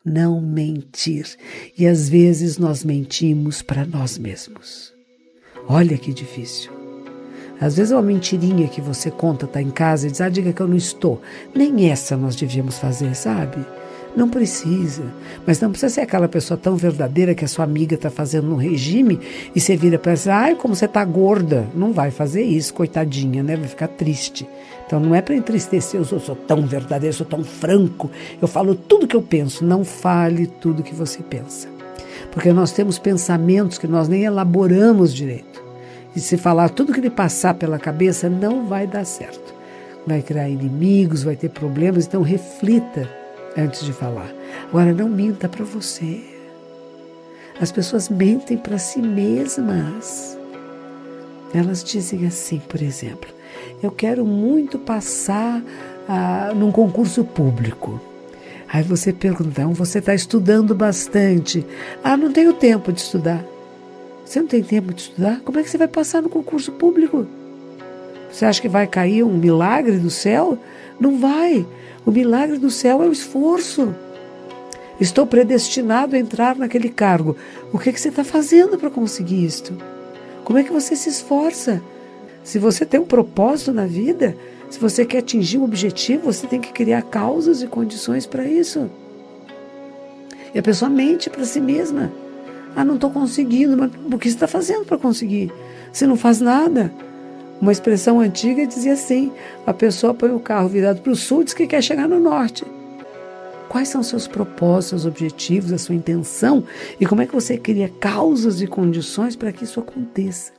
não mentir. E às vezes nós mentimos para nós mesmos. Olha que difícil. Às vezes é uma mentirinha que você conta, tá em casa e diz, diga que eu não estou. Nem essa nós devíamos fazer, sabe? Não precisa. Mas não precisa ser aquela pessoa tão verdadeira que a sua amiga está fazendo um regime e você vira para ela e como você está gorda. Não vai fazer isso, coitadinha, né? Vai ficar triste. Então não é para entristecer, eu sou tão verdadeiro, sou tão franco, eu falo tudo que eu penso. Não fale tudo que você pensa. Porque nós temos pensamentos que nós nem elaboramos direito. E se falar tudo que lhe passar pela cabeça, não vai dar certo. Vai criar inimigos, vai ter problemas, então reflita antes de falar. Agora, não minta para você. As pessoas mentem para si mesmas. Elas dizem assim, por exemplo, eu quero muito passar num concurso público. Aí você pergunta, então você está estudando bastante. Não tenho tempo de estudar. Você não tem tempo de estudar? Como é que você vai passar no concurso público? Você acha que vai cair um milagre do céu? Não vai. O milagre do céu é o esforço. Estou predestinado a entrar naquele cargo. O que você está fazendo para conseguir isto? Como é que você se esforça? Se você tem um propósito na vida, se você quer atingir um objetivo, você tem que criar causas e condições para isso. E a pessoa mente para si mesma. Não estou conseguindo, mas o que você está fazendo para conseguir? Você não faz nada. Uma expressão antiga dizia assim, a pessoa põe o carro virado para o sul e diz que quer chegar no norte. Quais são seus propósitos, seus objetivos, a sua intenção? E como é que você cria causas e condições para que isso aconteça?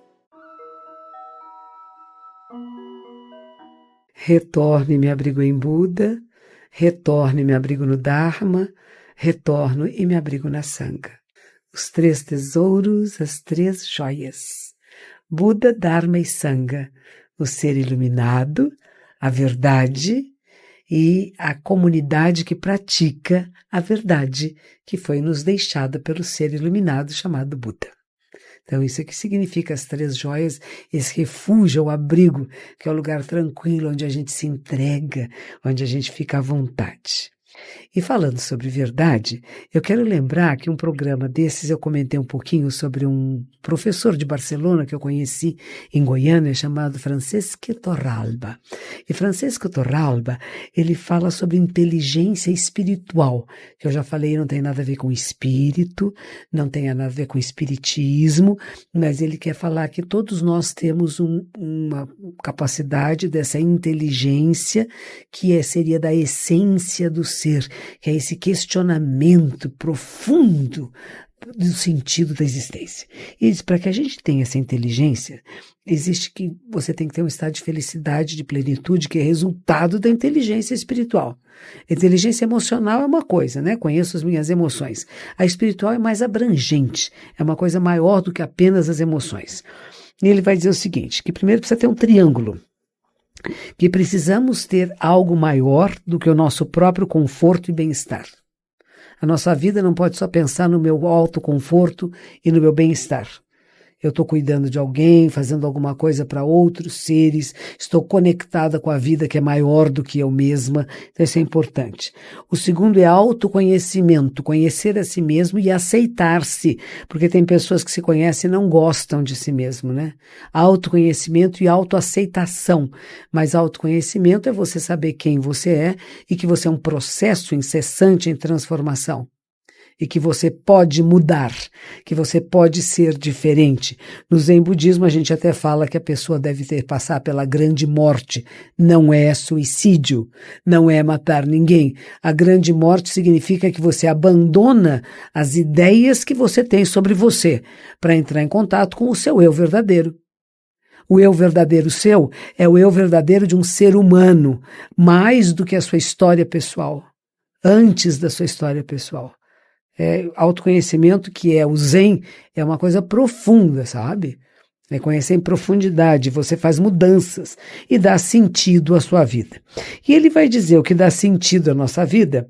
Retorno e me abrigo em Buda, retorno e me abrigo no Dharma, retorno e me abrigo na Sangha. Os 3 tesouros, as 3 joias. Buda, Dharma e Sangha. O ser iluminado, a verdade e a comunidade que pratica a verdade que foi nos deixada pelo ser iluminado chamado Buda. Então isso é que significa as 3 joias, esse refúgio, o abrigo, que é o lugar tranquilo onde a gente se entrega, onde a gente fica à vontade. E falando sobre verdade, eu quero lembrar que um programa desses eu comentei um pouquinho sobre um professor de Barcelona que eu conheci em Goiânia chamado Francesco Torralba. E Francesco Torralba, ele fala sobre inteligência espiritual, que eu já falei, não tem nada a ver com espírito, não tem nada a ver com espiritismo, mas ele quer falar que todos nós temos uma capacidade dessa inteligência que seria da essência do ser, que é esse questionamento profundo do sentido da existência. E diz, para que a gente tenha essa inteligência, existe que você tem que ter um estado de felicidade, de plenitude, que é resultado da inteligência espiritual. A inteligência emocional é uma coisa, né? Conheço as minhas emoções. A espiritual é mais abrangente, é uma coisa maior do que apenas as emoções. E ele vai dizer o seguinte, que primeiro precisa ter um triângulo, que precisamos ter algo maior do que o nosso próprio conforto e bem-estar. A nossa vida não pode só pensar no meu autoconforto e no meu bem-estar. Eu estou cuidando de alguém, fazendo alguma coisa para outros seres, estou conectada com a vida que é maior do que eu mesma, então isso é importante. O segundo é autoconhecimento, conhecer a si mesmo e aceitar-se, porque tem pessoas que se conhecem e não gostam de si mesmo, né? Autoconhecimento e autoaceitação, mas autoconhecimento é você saber quem você é e que você é um processo incessante em transformação. E que você pode mudar, que você pode ser diferente. No Zen Budismo a gente até fala que a pessoa deve passar pela grande morte. Não é suicídio, não é matar ninguém. A grande morte significa que você abandona as ideias que você tem sobre você para entrar em contato com o seu eu verdadeiro. O eu verdadeiro seu é o eu verdadeiro de um ser humano, mais do que a sua história pessoal, antes da sua história pessoal. Autoconhecimento, que é o Zen, é uma coisa profunda, sabe? É conhecer em profundidade, você faz mudanças e dá sentido à sua vida. E ele vai dizer o que dá sentido à nossa vida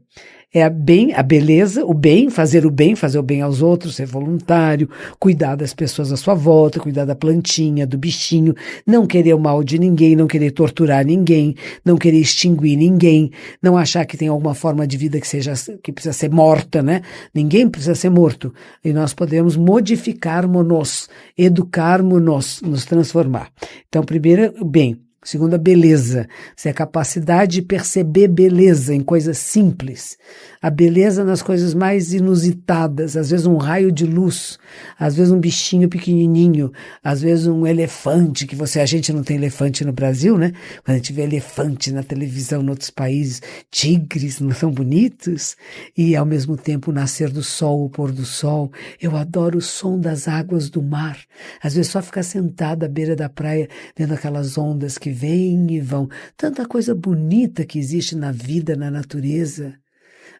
É a beleza, o bem, fazer o bem aos outros, ser voluntário, cuidar das pessoas à sua volta, cuidar da plantinha, do bichinho, não querer o mal de ninguém, não querer torturar ninguém, não querer extinguir ninguém, não achar que tem alguma forma de vida que precisa ser morta, né? Ninguém precisa ser morto. E nós podemos modificarmos-nos, educarmos-nos, nos transformar. Então, primeiro, o bem. Segunda, beleza. Isso é a capacidade de perceber beleza em coisas simples. A beleza nas coisas mais inusitadas. Às vezes um raio de luz, às vezes um bichinho pequenininho, às vezes um elefante, a gente não tem elefante no Brasil, né? Quando a gente vê elefante na televisão em outros países, tigres, não são bonitos? E ao mesmo tempo o nascer do sol, o pôr do sol. Eu adoro o som das águas do mar. Às vezes só ficar sentada à beira da praia, vendo aquelas ondas que vêm e vão. Tanta coisa bonita que existe na vida, na natureza,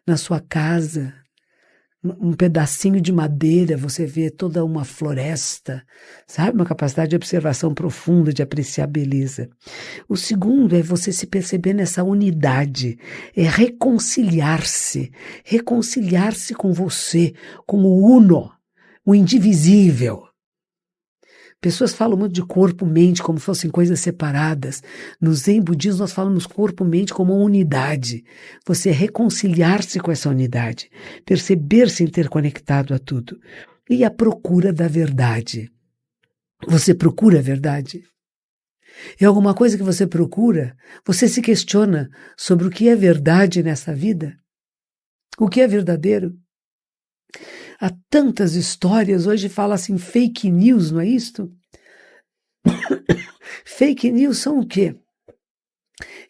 na sua casa. Um pedacinho de madeira, você vê toda uma floresta, sabe? Uma capacidade de observação profunda, de apreciar a beleza. O segundo é você se perceber nessa unidade, é reconciliar-se com você, com o uno, o indivisível. Pessoas falam muito de corpo-mente como se fossem coisas separadas. No Zen budismo nós falamos corpo-mente como uma unidade. Você reconciliar-se com essa unidade, perceber-se interconectado a tudo. E a procura da verdade. Você procura a verdade? É alguma coisa que você procura? Você se questiona sobre o que é verdade nessa vida? O que é verdadeiro? Há tantas histórias, hoje fala assim fake news, não é isto? Fake news são o quê?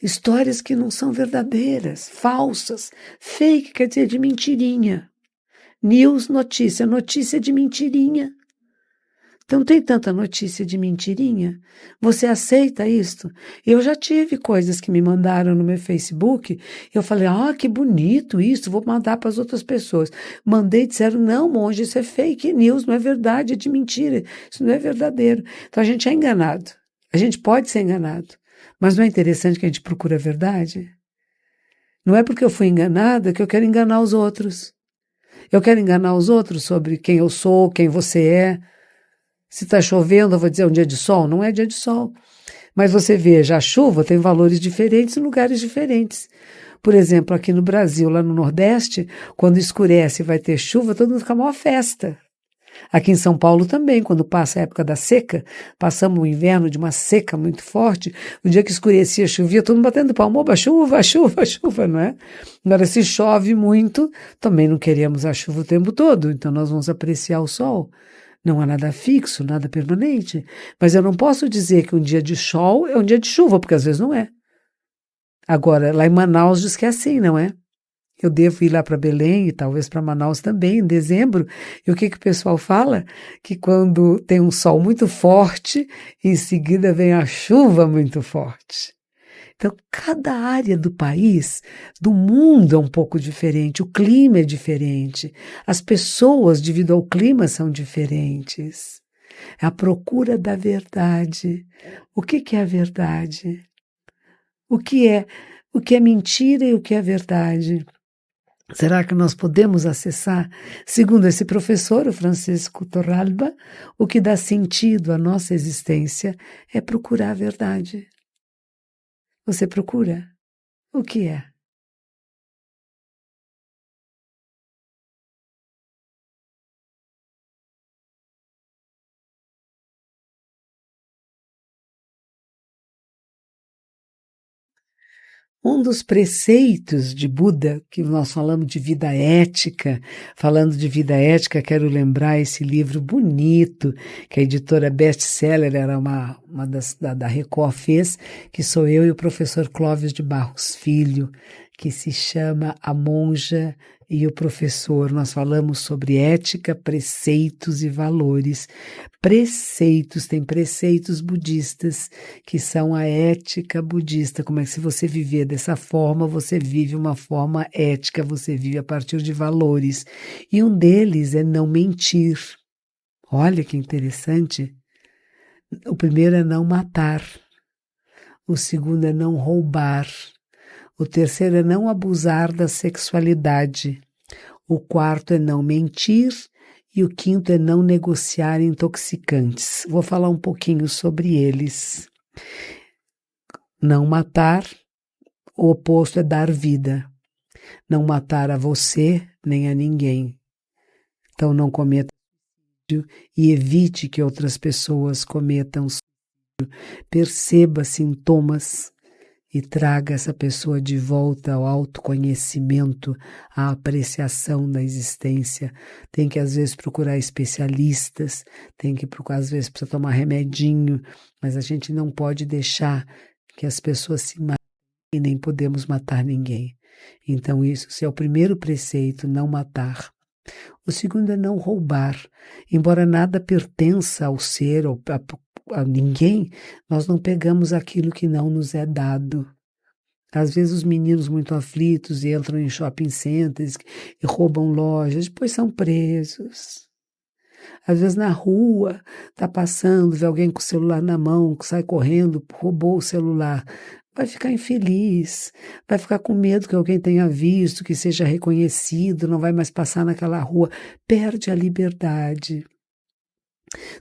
Histórias que não são verdadeiras, falsas. Fake quer dizer de mentirinha. News, notícia. Notícia de mentirinha. Então tem tanta notícia de mentirinha. Você aceita isso? Eu já tive coisas que me mandaram no meu Facebook. Eu falei, que bonito isso, vou mandar para as outras pessoas. Mandei e disseram, não, monge, isso é fake news, não é verdade, é de mentira. Isso não é verdadeiro. Então a gente é enganado. A gente pode ser enganado. Mas não é interessante que a gente procure a verdade? Não é porque eu fui enganada que eu quero enganar os outros. Eu quero enganar os outros sobre quem eu sou, quem você é. Se está chovendo, eu vou dizer um dia de sol? Não é dia de sol. Mas você veja, a chuva tem valores diferentes em lugares diferentes. Por exemplo, aqui no Brasil, lá no Nordeste, quando escurece e vai ter chuva, todo mundo fica uma festa. Aqui em São Paulo também, quando passa a época da seca, passamos o inverno de uma seca muito forte, o dia que escurecia, chovia, todo mundo batendo palma, oba, chuva, chuva, chuva, não é? Agora, se chove muito, também não queremos a chuva o tempo todo, então nós vamos apreciar o sol. Não há nada fixo, nada permanente. Mas eu não posso dizer que um dia de sol é um dia de chuva, porque às vezes não é. Agora, lá em Manaus diz que é assim, não é? Eu devo ir lá para Belém e talvez para Manaus também, em dezembro. E o que o pessoal fala? Que quando tem um sol muito forte, em seguida vem a chuva muito forte. Então, cada área do país, do mundo é um pouco diferente, o clima é diferente, as pessoas, devido ao clima, são diferentes. É a procura da verdade. O que é a verdade? O que é mentira e o que é verdade? Será que nós podemos acessar? Segundo esse professor, o Francisco Torralba, o que dá sentido à nossa existência é procurar a verdade. Você procura? O que é? Um dos preceitos de Buda, que nós falamos de vida ética, falando de vida ética, quero lembrar esse livro bonito, que a editora Best-Seller era uma da Record fez, que sou eu e o professor Clóvis de Barros Filho, que se chama A Monja e o Professor. Nós falamos sobre ética, preceitos e valores. Preceitos, tem preceitos budistas, que são a ética budista, como é que se você viver dessa forma, você vive uma forma ética, você vive a partir de valores. E um deles é não mentir. Olha que interessante. O primeiro é não matar. O segundo é não roubar. O terceiro é não abusar da sexualidade. O quarto é não mentir. E o quinto é não negociar intoxicantes. Vou falar um pouquinho sobre eles. Não matar, o oposto é dar vida. Não matar a você nem a ninguém. Então não cometa suicídio e evite que outras pessoas cometam suicídio. Perceba sintomas e traga essa pessoa de volta ao autoconhecimento, à apreciação da existência. Tem que, às vezes, procurar especialistas, tem que procurar, às vezes, precisa tomar remedinho, mas a gente não pode deixar que as pessoas se matem e nem podemos matar ninguém. Então, esse é o primeiro preceito, não matar. O segundo é não roubar. Embora nada pertença ao ser ou a ninguém, nós não pegamos aquilo que não nos é dado. Às vezes os meninos muito aflitos entram em shopping centers e roubam lojas, depois são presos. Às vezes na rua, está passando, vê alguém com o celular na mão, que sai correndo, roubou o celular. Vai ficar infeliz, vai ficar com medo que alguém tenha visto, que seja reconhecido, não vai mais passar naquela rua, perde a liberdade.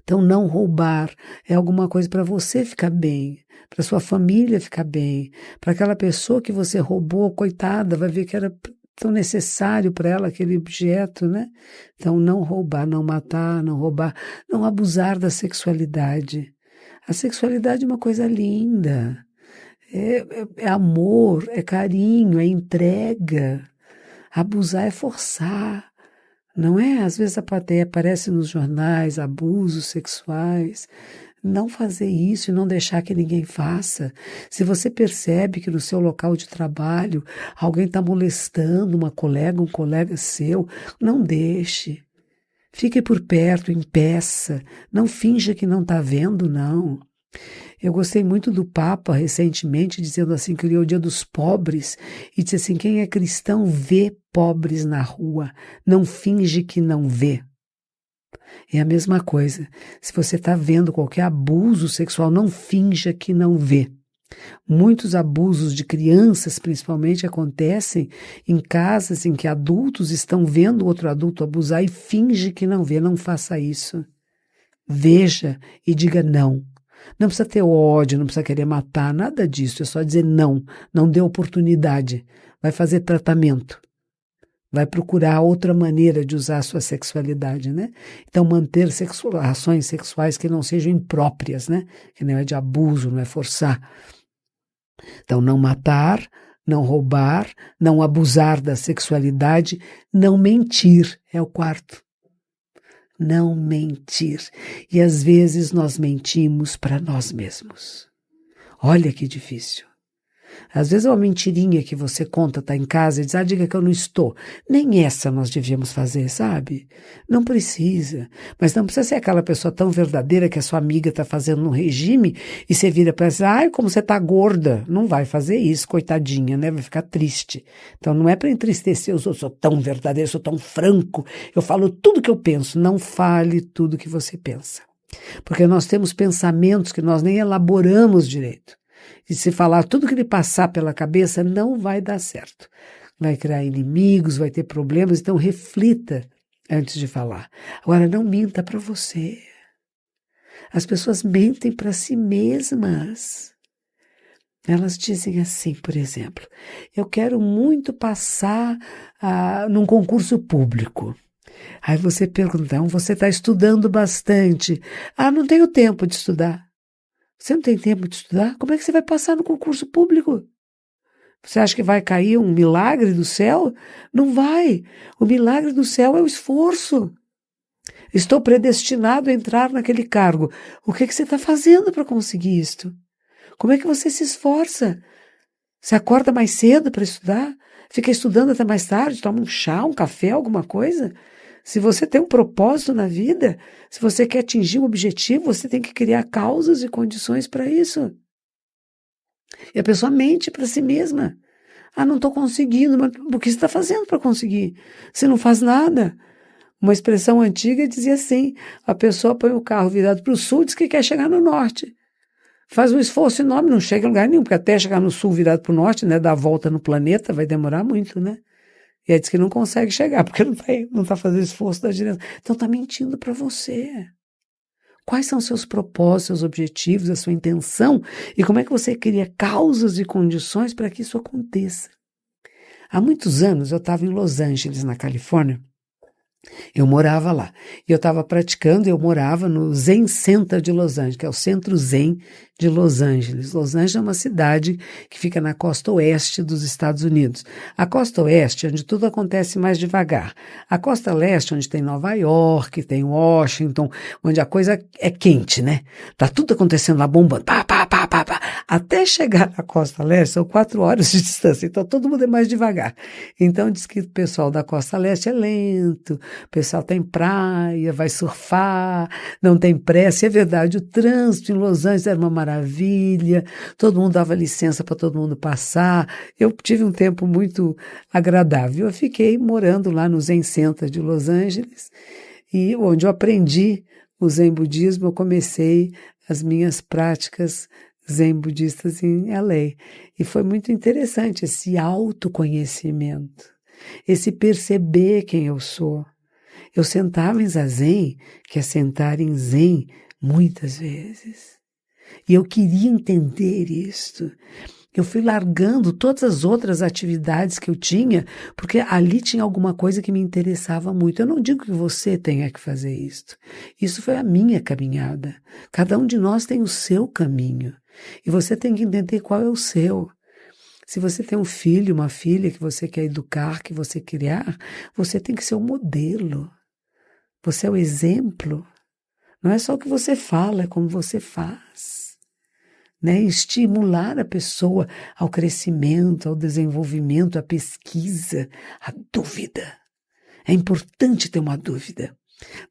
Então, não roubar é alguma coisa para você ficar bem, para sua família ficar bem, para aquela pessoa que você roubou, coitada, vai ver que era tão necessário para ela aquele objeto, né? Então, não roubar, não matar, não roubar, não abusar da sexualidade. A sexualidade é uma coisa linda. É amor, é carinho, é entrega. Abusar é forçar, não é? Às vezes aparece nos jornais abusos sexuais. Não fazer isso e não deixar que ninguém faça. Se você percebe que no seu local de trabalho alguém está molestando um colega seu, não deixe. Fique por perto, impeça. Não finja que não está vendo, não. Eu gostei muito do Papa recentemente, dizendo assim, que o Dia dos Pobres, e disse assim, quem é cristão vê pobres na rua, não finge que não vê. É a mesma coisa, se você está vendo qualquer abuso sexual, não finja que não vê. Muitos abusos de crianças, principalmente, acontecem em casas em que adultos estão vendo outro adulto abusar e finge que não vê, não faça isso. Veja e diga não. Não precisa ter ódio, não precisa querer matar, nada disso. É só dizer não, não dê oportunidade. Vai fazer tratamento. Vai procurar outra maneira de usar a sua sexualidade, né? Então, manter ações sexuais que não sejam impróprias, né? Que não é de abuso, não é forçar. Então, não matar, não roubar, não abusar da sexualidade, não mentir, é o quarto. Não mentir. E às vezes nós mentimos para nós mesmos. Olha que difícil. Às vezes é uma mentirinha que você conta, está em casa e diz, diga que eu não estou. Nem essa nós devíamos fazer, sabe? Não precisa. Mas não precisa ser aquela pessoa tão verdadeira que a sua amiga está fazendo um regime e você vira para ela e diz, como você está gorda. Não vai fazer isso, coitadinha, né? Vai ficar triste. Então não é para entristecer os outros, eu sou tão verdadeiro, sou tão franco, eu falo tudo que eu penso. Não fale tudo que você pensa. Porque nós temos pensamentos que nós nem elaboramos direito. E se falar tudo que lhe passar pela cabeça, não vai dar certo. Vai criar inimigos, vai ter problemas, então reflita antes de falar. Agora, não minta para você. As pessoas mentem para si mesmas. Elas dizem assim, por exemplo, eu quero muito passar num concurso público. Aí você pergunta, então, você está estudando bastante. Não tenho tempo de estudar. Você não tem tempo de estudar? Como é que você vai passar no concurso público? Você acha que vai cair um milagre do céu? Não vai. O milagre do céu é o esforço. Estou predestinado a entrar naquele cargo. O que você está fazendo para conseguir isto? Como é que você se esforça? Você acorda mais cedo para estudar? Fica estudando até mais tarde? Toma um chá, um café, alguma coisa? Se você tem um propósito na vida, se você quer atingir um objetivo, você tem que criar causas e condições para isso. E a pessoa mente para si mesma. Não estou conseguindo, mas o que você está fazendo para conseguir? Você não faz nada. Uma expressão antiga dizia assim, a pessoa põe o carro virado para o sul e diz que quer chegar no norte. faz um esforço enorme, não chega em lugar nenhum, porque até chegar no sul virado para o norte, né, dar a volta no planeta, vai demorar muito, né? E aí diz que não consegue chegar, porque não tá fazendo esforço da direção. Então está mentindo para você. Quais são os seus propósitos, seus objetivos, a sua intenção e como é que você cria causas e condições para que isso aconteça? Há muitos anos eu estava em Los Angeles, na Califórnia. Eu morava lá. E eu estava praticando, eu morava no Zen Center de Los Angeles, que é o Centro Zen de Los Angeles. Los Angeles é uma cidade que fica na costa oeste dos Estados Unidos. A costa oeste, onde tudo acontece mais devagar. A costa leste, onde tem Nova York, tem Washington, onde a coisa é quente, né? Tá tudo acontecendo lá, bombando. Pá, pá, pá, pá, pá. Até chegar na costa leste, são 4 horas de distância. Então, todo mundo é mais devagar. Então, diz que o pessoal da costa leste é lento, o pessoal tem praia, vai surfar, não tem pressa. E é verdade, o trânsito em Los Angeles era uma maravilha, todo mundo dava licença para todo mundo passar. Eu tive um tempo muito agradável. Eu fiquei morando lá no Zen Center de Los Angeles, e onde eu aprendi o Zen Budismo, eu comecei as minhas práticas Zen budistas em LA. E foi muito interessante esse autoconhecimento, esse perceber quem eu sou. Eu sentava em zazen, que é sentar em zen, muitas vezes. E eu queria entender isto. Eu fui largando todas as outras atividades que eu tinha, porque ali tinha alguma coisa que me interessava muito. Eu não digo que você tenha que fazer isso. Isso foi a minha caminhada. Cada um de nós tem o seu caminho. E você tem que entender qual é o seu. Se você tem um filho, uma filha que você quer educar, que você criar, você tem que ser o modelo. Você é o exemplo. Não é só o que você fala, é como você faz. Né? Estimular a pessoa ao crescimento, ao desenvolvimento, à pesquisa, à dúvida. É importante ter uma dúvida.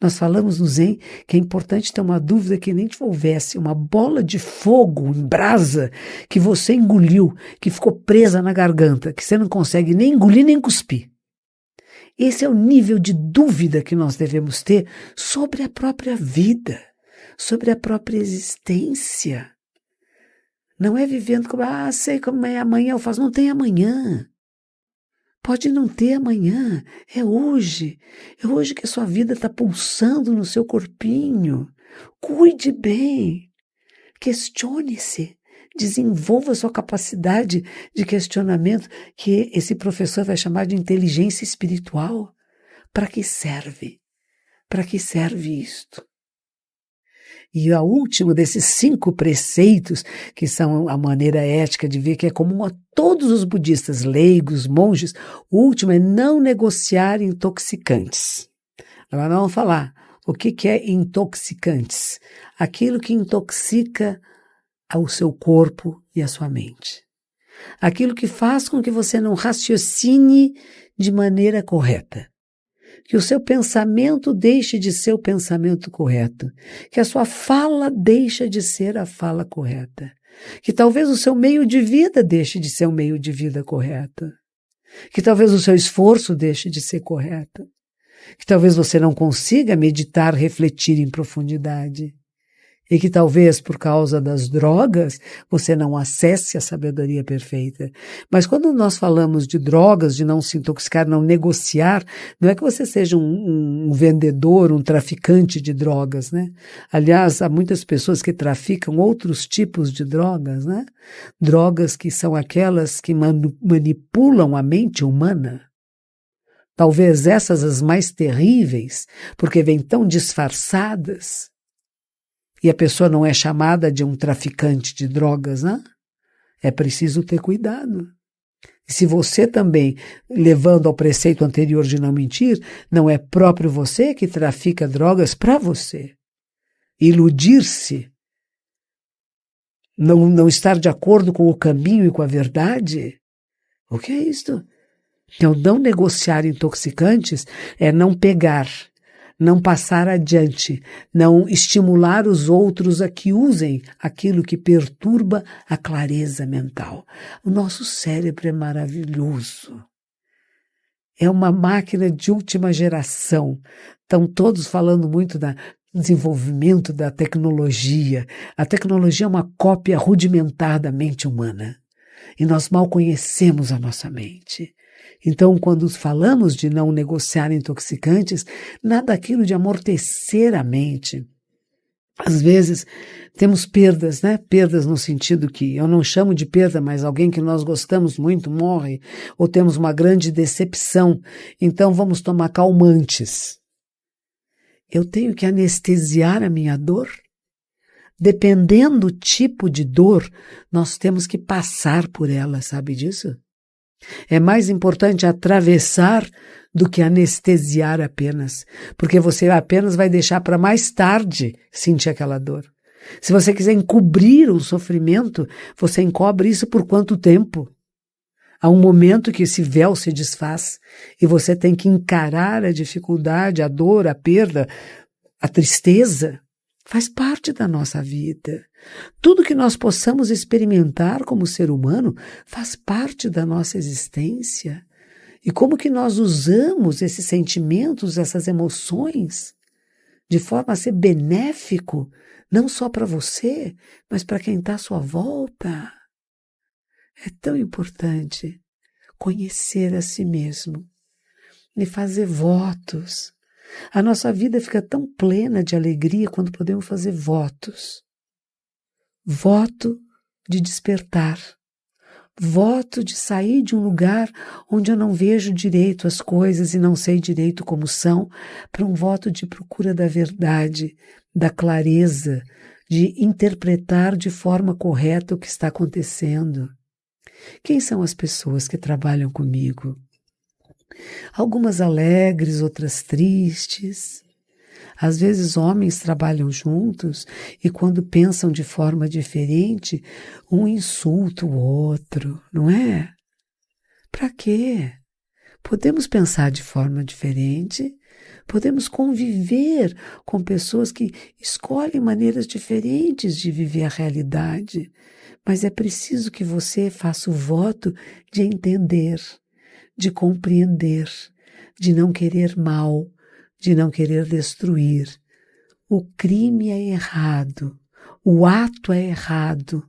Nós falamos no Zen que é importante ter uma dúvida que nem te houvesse uma bola de fogo em brasa que você engoliu, que ficou presa na garganta, que você não consegue nem engolir nem cuspir. Esse é o nível de dúvida que nós devemos ter sobre a própria vida, sobre a própria existência. Não é vivendo como, sei como é amanhã eu faço. Não tem amanhã. Pode não ter amanhã. É hoje. É hoje que a sua vida está pulsando no seu corpinho. Cuide bem. Questione-se. Desenvolva a sua capacidade de questionamento, que esse professor vai chamar de inteligência espiritual. Para que serve? Para que serve isto? E a última desses 5 preceitos, que são a maneira ética de ver, que é comum a todos os budistas, leigos, monges, o último é não negociar intoxicantes. Agora nós vamos falar o que é intoxicantes. Aquilo que intoxica o seu corpo e a sua mente. Aquilo que faz com que você não raciocine de maneira correta. Que o seu pensamento deixe de ser o pensamento correto, que a sua fala deixe de ser a fala correta, que talvez o seu meio de vida deixe de ser o meio de vida correto, que talvez o seu esforço deixe de ser correto, que talvez você não consiga meditar, refletir em profundidade, e que talvez por causa das drogas você não acesse a sabedoria perfeita. Mas quando nós falamos de drogas, de não se intoxicar, não negociar, não é que você seja um vendedor, um traficante de drogas, né? Aliás, há muitas pessoas que traficam outros tipos de drogas, né? Drogas que são aquelas que manipulam a mente humana. Talvez essas as mais terríveis, porque vêm tão disfarçadas. E a pessoa não é chamada de um traficante de drogas, né? É preciso ter cuidado. E se você também, levando ao preceito anterior de não mentir, não é próprio você que trafica drogas para você. Iludir-se, não estar de acordo com o caminho e com a verdade, o que é isto? Então, não negociar intoxicantes é não pegar, não passar adiante, não estimular os outros a que usem aquilo que perturba a clareza mental. O nosso cérebro é maravilhoso. É uma máquina de última geração. Estão todos falando muito da desenvolvimento da tecnologia. A tecnologia é uma cópia rudimentar da mente humana. E nós mal conhecemos a nossa mente. Então, quando falamos de não negociar intoxicantes, nada daquilo de amortecer a mente. Às vezes, temos perdas, né? Perdas no sentido que eu não chamo de perda, mas alguém que nós gostamos muito morre, ou temos uma grande decepção, então vamos tomar calmantes. Eu tenho que anestesiar a minha dor? Dependendo do tipo de dor, nós temos que passar por ela, sabe disso? É mais importante atravessar do que anestesiar apenas, porque você apenas vai deixar para mais tarde sentir aquela dor. Se você quiser encobrir o sofrimento, você encobre isso por quanto tempo? Há um momento que esse véu se desfaz e você tem que encarar a dificuldade, a dor, a perda, a tristeza. Faz parte da nossa vida. Tudo que nós possamos experimentar como ser humano faz parte da nossa existência. E como que nós usamos esses sentimentos, essas emoções, de forma a ser benéfico, não só para você, mas para quem está à sua volta. É tão importante conhecer a si mesmo e fazer votos. A nossa vida fica tão plena de alegria quando podemos fazer votos. Voto de despertar. Voto de sair de um lugar onde eu não vejo direito as coisas e não sei direito como são, para um voto de procura da verdade, da clareza, de interpretar de forma correta o que está acontecendo. Quem são as pessoas que trabalham comigo? Algumas alegres, outras tristes. Às vezes homens trabalham juntos e quando pensam de forma diferente, um insulta o outro, não é? Para quê? Podemos pensar de forma diferente, podemos conviver com pessoas que escolhem maneiras diferentes de viver a realidade, mas é preciso que você faça o voto de entender, de compreender, de não querer mal, de não querer destruir. O crime é errado, o ato é errado,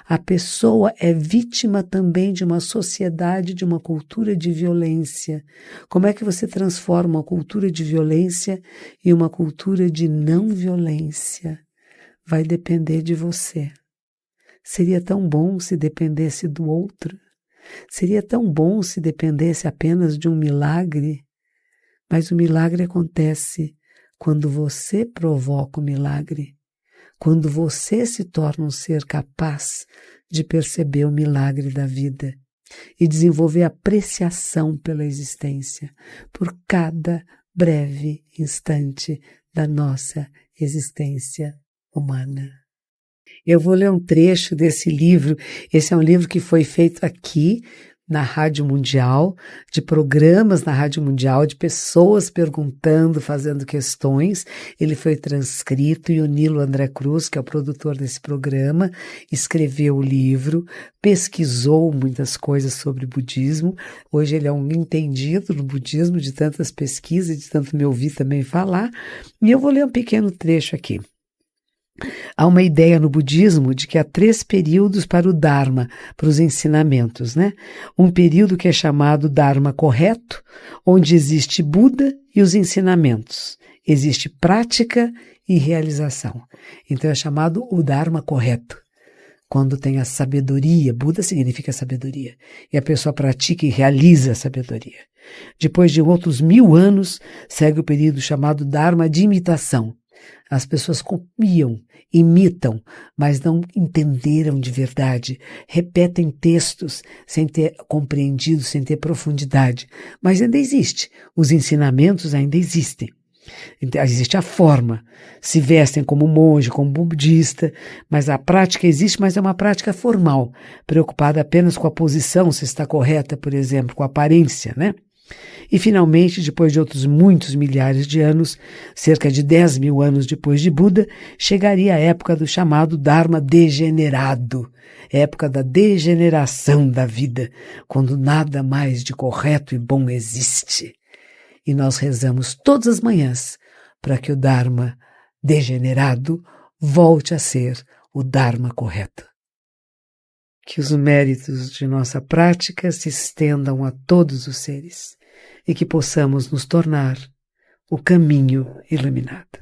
a pessoa é vítima também de uma sociedade, de uma cultura de violência. Como é que você transforma uma cultura de violência em uma cultura de não violência? Vai depender de você. Seria tão bom se dependesse do outro. Seria tão bom se dependesse apenas de um milagre, mas o milagre acontece quando você provoca o milagre, quando você se torna um ser capaz de perceber o milagre da vida e desenvolver apreciação pela existência, por cada breve instante da nossa existência humana. Eu vou ler um trecho desse livro. Esse é um livro que foi feito aqui na Rádio Mundial, de programas na Rádio Mundial, de pessoas perguntando, fazendo questões. Ele foi transcrito e o Nilo André Cruz, que é o produtor desse programa, escreveu o livro, pesquisou muitas coisas sobre budismo. Hoje ele é um entendido no budismo, de tantas pesquisas, de tanto me ouvir também falar. E eu vou ler um pequeno trecho aqui. Há uma ideia no budismo de que há 3 períodos para o Dharma, para os ensinamentos, né? Um período que é chamado Dharma correto, onde existe Buda e os ensinamentos. Existe prática e realização. Então é chamado o Dharma correto. Quando tem a sabedoria, Buda significa sabedoria, e a pessoa pratica e realiza a sabedoria. Depois de outros 1000 anos, segue o período chamado Dharma de imitação. As pessoas copiam, imitam, mas não entenderam de verdade, repetem textos sem ter compreendido, sem ter profundidade. Mas ainda existe, os ensinamentos ainda existem. Existe a forma, se vestem como monge, como budista, mas a prática existe, mas é uma prática formal, preocupada apenas com a posição, se está correta, por exemplo, com a aparência, né? E, finalmente, depois de outros muitos milhares de anos, cerca de 10.000 anos depois de Buda, chegaria a época do chamado Dharma degenerado, época da degeneração da vida, quando nada mais de correto e bom existe. E nós rezamos todas as manhãs para que o Dharma degenerado volte a ser o Dharma correto. Que os méritos de nossa prática se estendam a todos os seres e que possamos nos tornar o caminho iluminado.